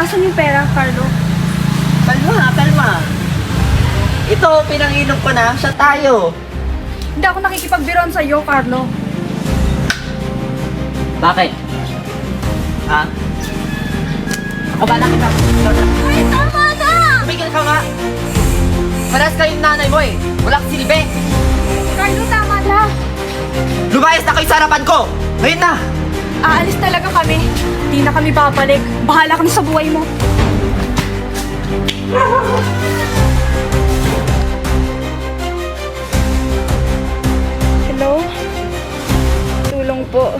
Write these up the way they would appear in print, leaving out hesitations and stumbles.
Asan yung pera, Carlo? Kalma. Ito, pinanginom ko na. Siya tayo. Hindi ako nakikipagbiron sa'yo, Carlo. Bakit? Ha? Ako ba nakita? Ay, tama na! Tumigil ka nga! Paras kayong nanay mo eh! Walang silbi! Carlo, tama na! Lumayas na kayo sa harapan ko! Ngayon na! Aalis talaga kami. Hindi na kami babalik. Bahala ka na sa buhay mo. Hello? Tulong po.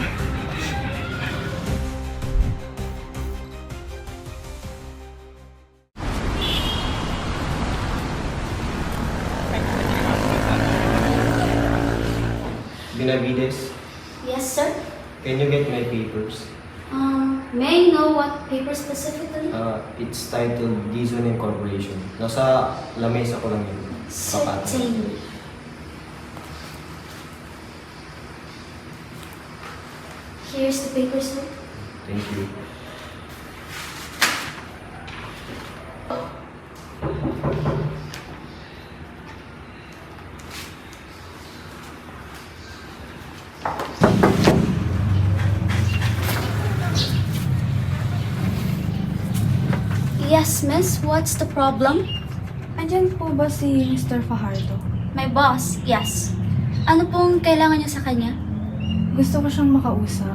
Benavides, Yes, sir. can you get my papers? May I know what paper specifically? It's titled Dizon Incorporation. Nasa lamesa ko lang yun. Certainly. Here's the paper, sir. Thank you. Yes, miss. What's the problem? Andyan po ba si Mr. Fajardo? My boss, yes. Ano pong kailangan niyo sa kanya? Gusto ko siyang makausap.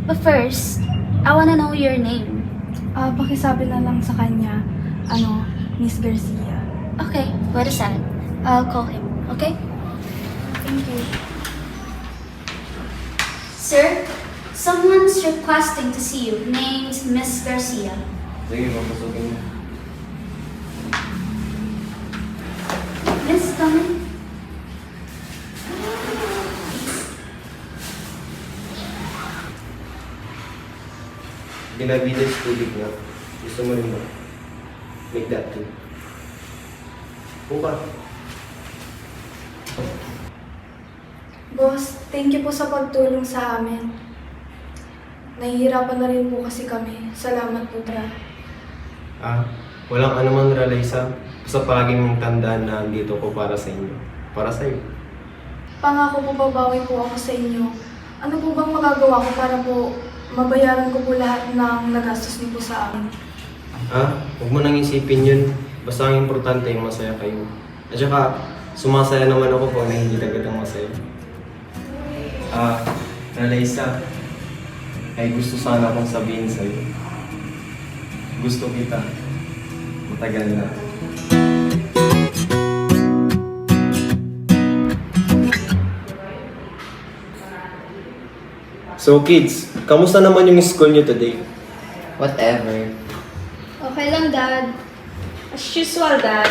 But first, I wanna know your name. Pakisabi na lang sa kanya, Miss Garcia. Okay, wait a second. I'll call him, okay? Thank you. Sir, someone's requesting to see you. Name's Miss Garcia. Sige, mapasukin mo. Miss, come in. Benavides, tubig nga. Gusto mo rin ba? Make that too. Buka. Boss, thank you po sa pagtulong sa amin. Nahihirapan na rin po kasi kami. Salamat po, Tra. Walang anuman, Ralaisa. Basta palagi mong tandaan na andito ko para sa inyo. Para sa'yo. Pangako po babawi po ako sa inyo. Ano po bang magagawa ko para po mabayaran ko po lahat ng nagastos niyo po sa amin? Huwag mo nang isipin yun. Basta ang importante yung masaya kayo. At saka, sumasaya naman ako kung hindi agad ang masaya. Ralaisa, ay gusto sana akong sabihin sa'yo. Gusto kita. Matagal na. So kids, kamusta naman yung school niyo today? Whatever. Okay lang, Dad. As usual, Dad.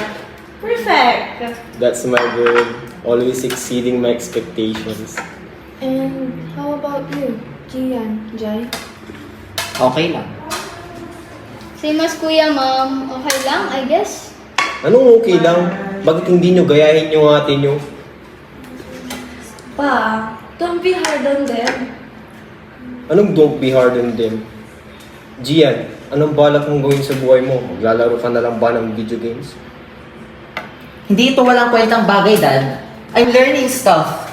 Perfect. That's my girl. Always exceeding my expectations. And how about you, Gian, Jai? Okay lang. Same as Kuya, Mom. Okay lang, I guess. Anong okay lang? Bakit hindi nyo gayahin yung ate nyo? Pa, don't be hard on them. Anong don't be hard on them? Gian, anong balak mong gawin sa buhay mo? Maglalaro ka na lang ba ng video games? Hindi ito walang kwentang bagay, Dad. I'm learning stuff.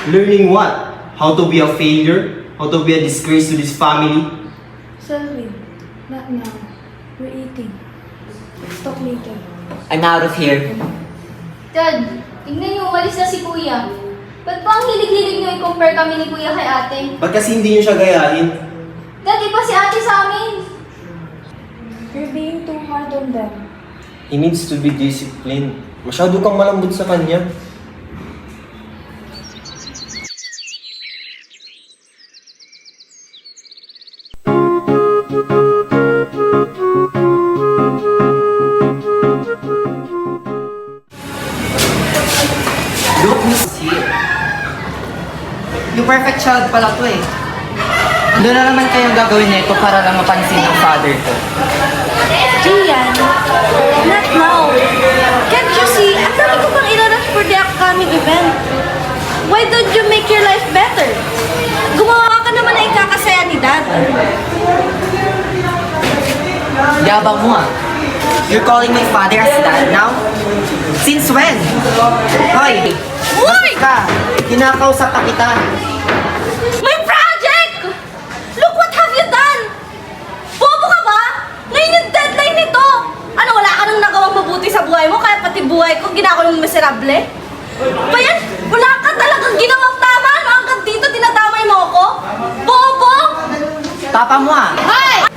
Learning what? How to be a failure? How to be a disgrace to this family? Selwyn, not now. We're eating. Let's talk later. I'm out of here. Dad, tingnan niyo, umalis na si Kuya. Ba't pa ang hilig-hilig niyo i-compare kami ni Kuya kay ate? Ba't kasi hindi nyo siya gayahin? Dad, iba si ate sa amin. You're being too hard on them. He needs to be disciplined. Masyado kang malambot sa kanya. Look who's here. Yung perfect child pala to eh. Doon na naman kayong gagawin nito para lang mapansin ng father ko. Gian, not now. Can't you see? Ang dami ko pang irarush for the upcoming event. Why don't you make your life better? Gumawa ka naman na ikakasaya ni Dad. yabang mo ah. You're calling my father as dad now? Since when? Hoy! Hoy! Ka! Kinakausap ka kita. My project! Look what have you done! Bobo ka ba? Ngayon yung deadline nito! Ano, wala ka nang nagawang mabuti sa buhay mo, kaya pati buhay ko ginagawa mong miserable? Ba yan? Wala ka talagang ginawang tama, no? Hanggang dito dinadamay mo ako? Bobo! Papa mo ah. Hi!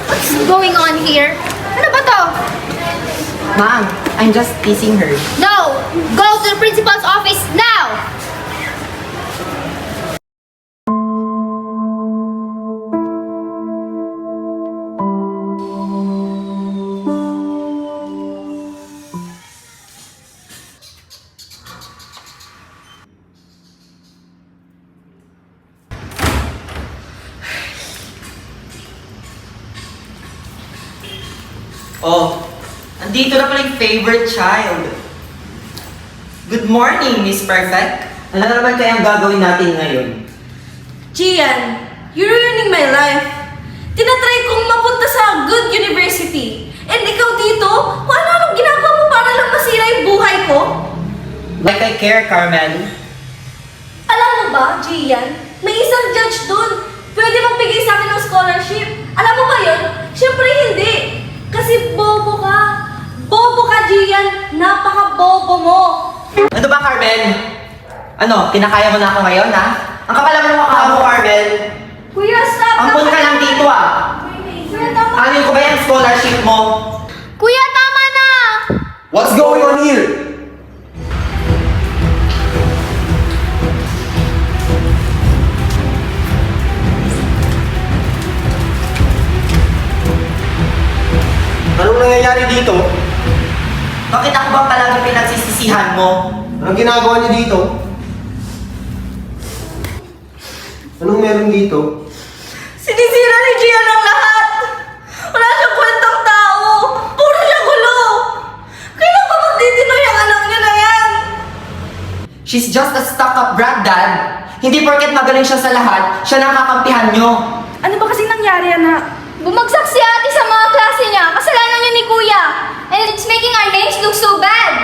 What's going on here? Ano ba to? Ma'am, I'm just teasing her. No! Go to the principal's office now! Oh, andito na pala yung favorite child. Good morning, Miss Perfect. Ano na naman kaya ang gagawin natin ngayon? Gian, you're ruining my life. Tinatry kong mapunta sa good university. And ikaw dito, kung ano-anong ginagawa mo para lang masira yung buhay ko? Like I care, Carmel. Alam mo ba, Gian, may isang judge dun. Pwede magbigay sa akin ng scholarship. Alam mo ba yun? Siyempre hindi. Kasi bobo ka. Bobo ka, Gian. Napaka-bobo mo. Ano ba, Carmel? Ano, kinakaya mo na ako ngayon, ha? Ang kapal naman ng mukha mo, Carmel. Kuya, stop. Ampun ka lang dito, ah. Kuya, tama. Ano ko ba yung scholarship mo? Kuya, tama na! What's going on here? Anong nangyayari dito? Bakit ako ba palagi pinagsisisihan mo? Anong ginagawa niyo dito? Anong meron dito? Sinisira ni Gian ang lahat. Wala siyang kwentang tao. Puro siya gulo. Kailan ba magtitinoy ang anak niya na yan? She's just a stuck-up brat, Dad. Hindi porket magaling siya sa lahat, siya nakakampihan nyo. Ano ba kasing nangyari, anak? Bumagsak si ate sa mga klase niya. Kasalanan niya ni kuya. And it's making our names look so bad.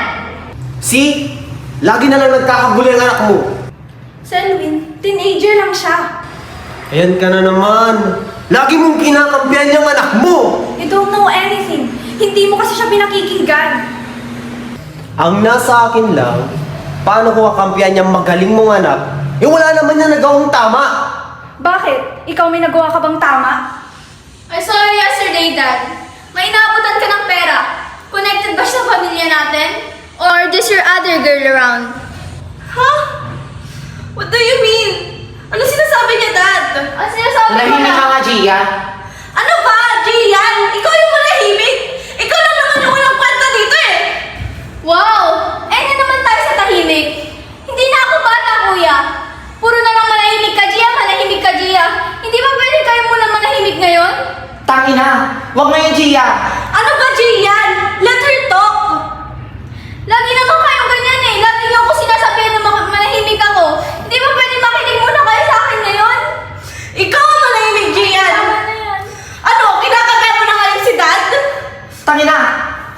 See? Lagi na lang nagkakagulo yung anak mo. Selwyn, teenager lang siya. Ayan ka na naman. Lagi mong kinakampihan yung anak mo. You don't know anything. Hindi mo kasi siya pinakikinggan. Ang nasa akin lang, paano ko kakampihan yung magaling mong anak? Eh wala naman niya nagawang tama. Bakit? Ikaw may nagawa ka bang tama? I saw her yesterday, Dad. May inaabutan ka ng pera. Connected ba siya sa pamilya natin? Or just your other girl around? Huh? What do you mean? Ano sinasabi niya, Dad? Ang sinasabi ko Nahimik ka na. nga, Gia. Ano ba, Gian? Ikaw yung manahimik. Ikaw lang naman yung walang kwenta dito eh. Wow! Eh, na naman tayo sa tahimik. Hindi na ako bata, kuya. Puro na lang manahimik ka, Gia. Manahimik ka, Gia. Hindi ba pwede kayo muna manahimik ngayon? Tangina, wag na yun, Gia. Ano ba, Gian? Let her talk. Lagi naman kayong ganyan eh. Lagi niyo ako sinasabihan na manahimik ako. Hindi ba pwede makinig muna kayo sa akin ngayon? Ikaw ang manahimik, Gian. Tama na yan. Ano, kinakagaya mo na ngayon si Dad? Tangina,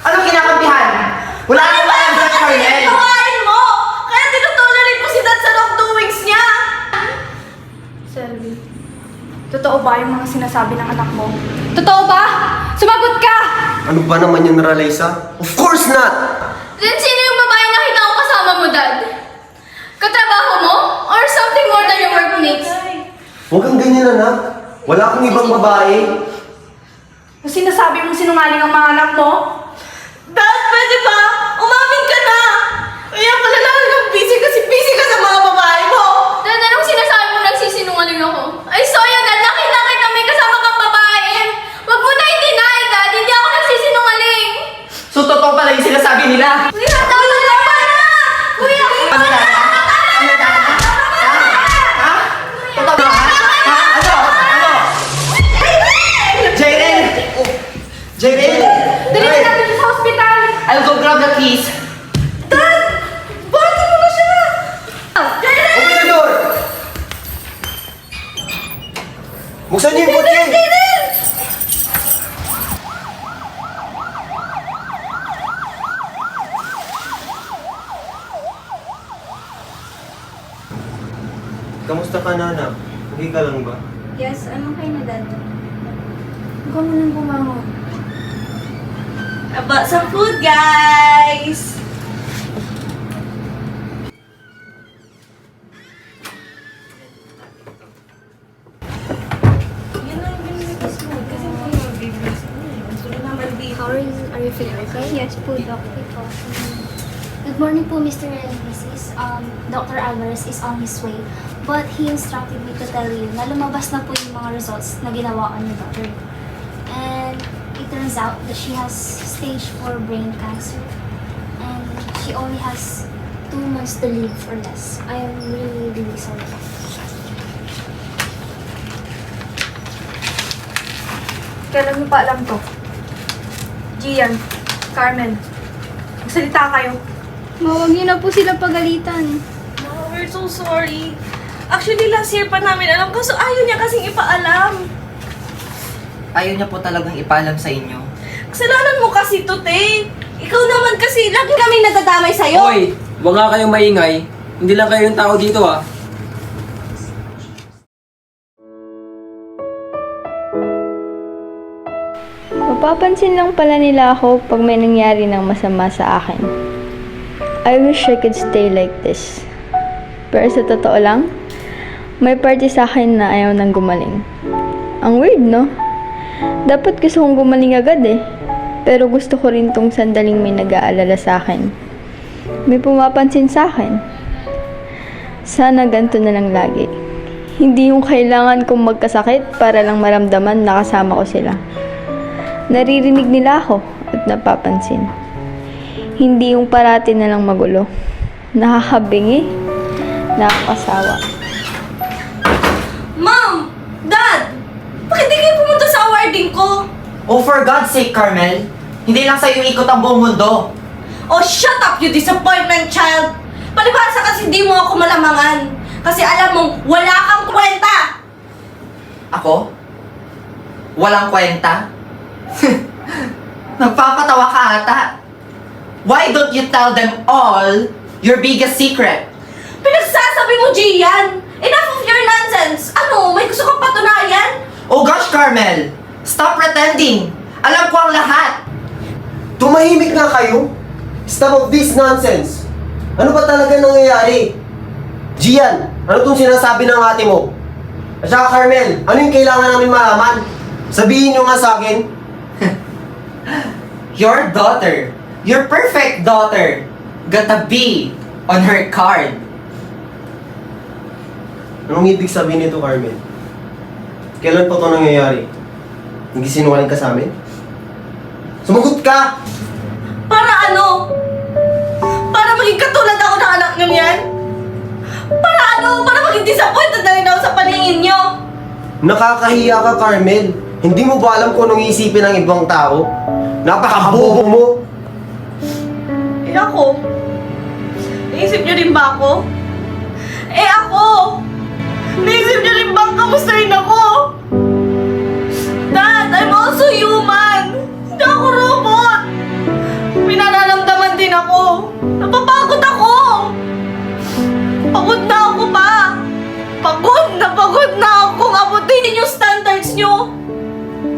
anong kinakampihan? Wala Ano nang ba alam ang sa Carmel. gawain mo? Kaya tinutolerate mo si Dad sa wrongdoings niya. Selby, totoo ba yung mga sinasabi ng anak mo? Totoo ba? Sumagot ka! Ano ba naman yung Naralisa? Of course not! Then sino yung babae nakita ko kasama mo, Dad? Katrabaho mo? Or something more than your workmates? Huwag kang ganyan, anak. Wala akong ibang babae. Kung sinasabi mong sinungaling ang mga anak mo, Dad, pwede ba? Umamin ka na. Kaya pala lang ng busy ka sa mga babae mo. Dad, anong sinasabi mo nagsisinungaling ako? Ay, Soya, Dad, nakita kita may kasama kang babae. Wag mo na i-deny, Dad. Hindi ako nagsisinungaling. So, totoo pala yung sinasabi nila. Kuya, tama na! Kuya, Ano na? Ano na? Ha? Ha? Totoo ba? Ha? Ano? Ano? Jayden! Jayden! dali na natin siya sa hospital! I'll go grab the keys. Dad, bakit mo na siya? Open the door! Buksan niyo yung kotse! ka na, anak. Okay ka lang ba? Yes, I'm okay na, Dad. Huwag ka munang bumangon. About some food, guys! Yun ang binibigis mo. Kasi mo yung bibigis mo. Gusto mo naman dito. Are you feeling okay? Yes po, Doc. Good morning po, Mr. and Mrs. Dr. Alvarez is on his way. But he instructed me to tell you na lumabas na po yung mga results na ginawa ni Doctor. And it turns out that she has stage 4 brain cancer. And she only has 2 months to live or less. I am really, really sorry. Kailan niyo pa alam to? Gian, Carmen, magsalita kayo. Huwag niyo na po sila pagalitan. No, we're so sorry. Actually, last year pa namin alam. Kaso ayaw niya kasing ipaalam. Ayaw niya po talagang ipaalam sa inyo. Kasalanan mo kasi to, te. Ikaw naman kasi, lagi kami nadadamay sa'yo. Hoy! Huwag nga kayong maingay. Hindi lang kayo yung tao dito ah. Mapapansin lang pala nila ako pag may nangyari ng masama sa akin. I wish I could stay like this. Pero sa totoo lang, may party sa akin na ayaw nang gumaling. Ang weird, no? Dapat gusto kong gumaling agad eh. Pero gusto ko rin tong sandaling may nag-aalala sa akin. May pumapansin sa akin. Sana ganito na lang lagi. Hindi yung kailangan kong magkasakit para lang maramdaman na kasama ko sila. Naririnig nila ako at napapansin. Hindi yung parati na lang magulo. Nakakabingi, nakakasawa. Mom! Dad! Bakit di kayo pumunta sa awarding ko? Oh, for God's sake, Carmel! Hindi lang sa'yo ikot ang buong mundo. Oh, shut up, you disappointment child! Palibasa kasi di mo ako malamangan. Kasi alam mong wala kang kwenta! Ako? Walang kwenta? Nagpapatawa ka ata. Why don't you tell them all your biggest secret? Pinagsasabi mo, Gian! Enough of your nonsense! Ano, may gusto kang patunayan? Oh gosh, Carmel! Stop pretending! Alam ko ang lahat! Tumahimik nga kayo! Stop of this nonsense! Ano ba talaga nangyayari? Gian, ano tong sinasabi ng ate mo? At saka Carmel, ano yung kailangan namin malaman? Sabihin nyo nga sa akin. Your daughter, your perfect daughter, got a B on her card. Anong ibig sabihin nito, Carmel? Kailan pa ito nangyayari? Hindi sinungaling ka sa amin? Sumagot ka! Para ano? Para maging katulad ako ng anak niyo yan? Para ano? Para maging disappointed na rin ako sa paningin niyo? Nakakahiya ka, Carmel. Hindi mo ba alam kung anong isipin ng ibang tao? Napakabobo mo! Eh ako? Naisip niyo rin ba ako? Eh ako? Naisip niyo rin ba kamustahin ako? Dad, I'm also human! Hindi ako robot! May nararamdaman din ako! Napapagod ako! Pagod na ako pa! Pagod na akong abutin yung standards niyo!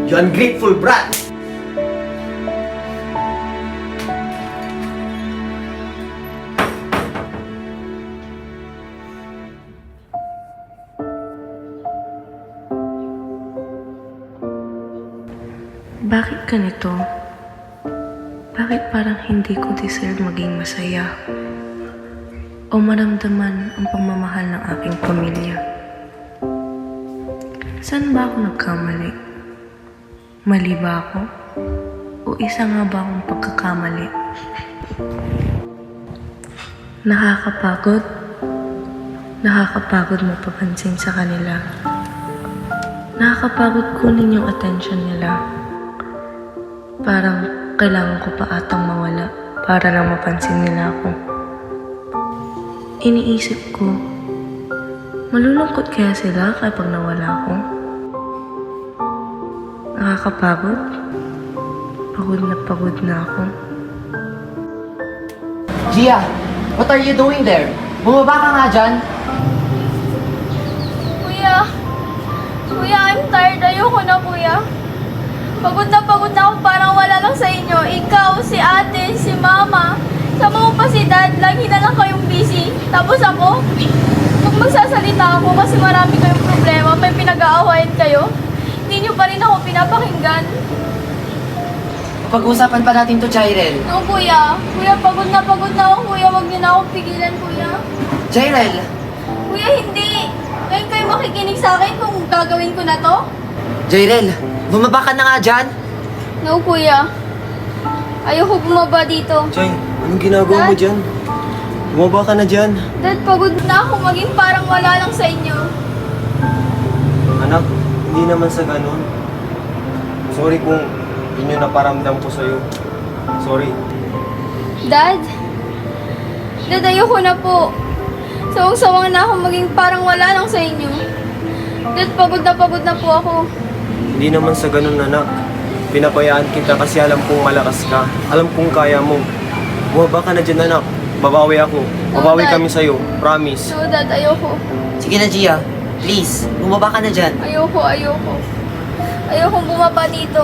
You ungrateful brat! Bakit ganito? Bakit parang hindi ko deserve maging masaya? O maramdaman ang pagmamahal ng aking pamilya? Saan ba ako nagkamali? Mali ba ako? O isa nga ba akong pagkakamali? Nakakapagod? Nakakapagod mapapansin sa kanila. Nakakapagod kunin yung attention nila. Parang kailangan ko pa atang mawala para lang mapansin nila ako. Iniisip ko, malulungkot kaya sila kapag nawala ako? Nakakapagod? Pagod na ako. Gia, what are you doing there? Bumaba ka nga dyan. ayoko na kuya. Pagod na ako, parang wala lang sa inyo. Ikaw, si ate, si mama, sama mo pa si dad, lagi na lang kayong busy. Tapos ako, pag magsasalita ako kasi marami kayong problema, may pinag-aawayan kayo, hindi nyo pa rin ako pinapakinggan. Pag-uusapan pa natin to, Jyrel. No, kuya. Kuya, pagod na ako, kuya. Huwag niyo na akong pigilan, kuya. Jyrel! Kuya, hindi. Ngayon kayo makikinig sa akin kung gagawin ko na to? Jyrel, bumaba ka na nga dyan. No, kuya. Ayoko bumaba dito. Joy, anong ginagawa mo Dad? dyan? Bumaba ka na dyan. Dad, pagod na ako maging parang wala lang sa inyo. Anak, hindi naman sa ganun. Sorry kung inyo naparamdam ko sa'yo. Sorry. Dad? Dad, ayoko na po. Sawang-sawang na ako maging parang wala lang sa inyo. Dad, pagod na po ako. Hindi naman sa ganun, anak. Pinabayaan kita kasi alam kong malakas ka. Alam kong kaya mo. Bumaba ka na dyan, anak. Babawi ako. Babawi Dad. kami sa'yo. Promise. No, Dad, ayoko. Sige na, Gia. Please, bumaba ka na dyan. Ayoko. Ayokong bumaba dito.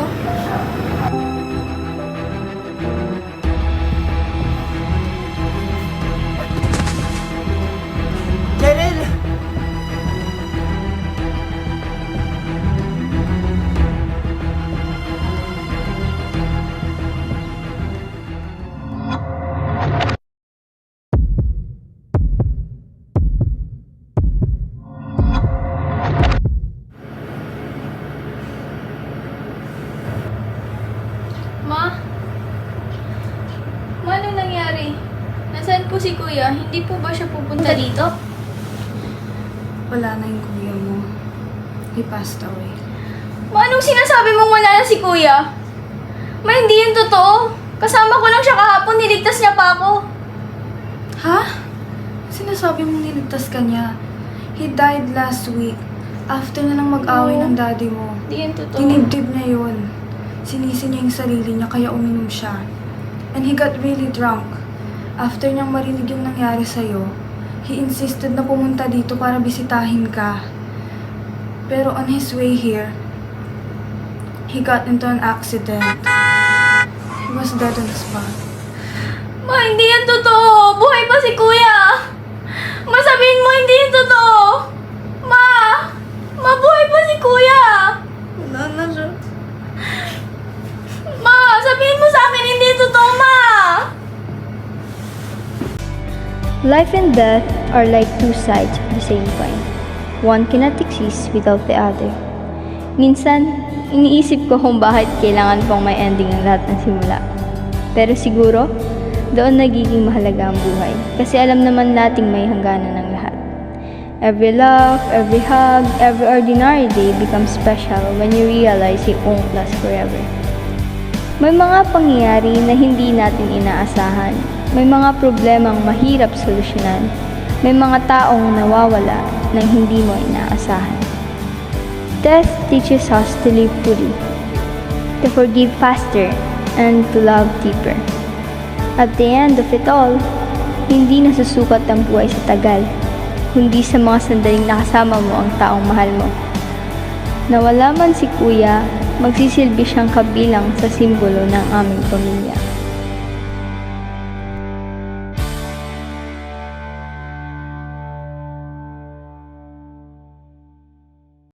Jyrel! Ma? Ma, anong nangyari? Nasaan po si kuya? Hindi po ba siya pupunta dito? Wala na yung kuya mo. He passed away. Ma, anong sinasabi mong wala na si kuya? Ma, hindi yun totoo. Kasama ko lang siya kahapon, niligtas niya pa ako. Ha? Sinasabi mong niligtas ka niya. He died last week. After na lang mag-away ng daddy mo. Hindi yun totoo. Dinibdib niya yun. Sinisi niya yung sarili niya kaya uminom siya. And he got really drunk. After niyang marinig yung nangyari sa'yo, he insisted na pumunta dito para bisitahin ka. Pero on his way here, he got into an accident. He was dead on the spot. Ma, hindi yan totoo. Buhay pa si kuya. Ma, sabihin mo hindi yan totoo. Ma! Ma, buhay pa si kuya. Wala na siya. Ma, sabihin mo sa akin hindi yan totoo, ma. Life and death are like two sides of the same coin. One cannot exist without the other. Minsan, iniisip ko kung bakit kailangan pang may ending ang lahat ng simula. Pero siguro, doon nagiging mahalaga ang buhay. Kasi alam naman nating may hangganan ng lahat. Every love, every hug, every ordinary day becomes special when you realize it won't last forever. May mga pangyayari na hindi natin inaasahan. May mga problemang mahirap solusyonan. May mga taong nawawala nang hindi mo inaasahan. Death teaches us to live fully, to forgive faster, and to love deeper. At the end of it all, hindi nasusukat ang buhay sa tagal, kundi sa mga sandaling nakasama mo ang taong mahal mo. Nawala man si Kuya, magsisilbi siyang kabilang sa simbolo ng aming pamilya.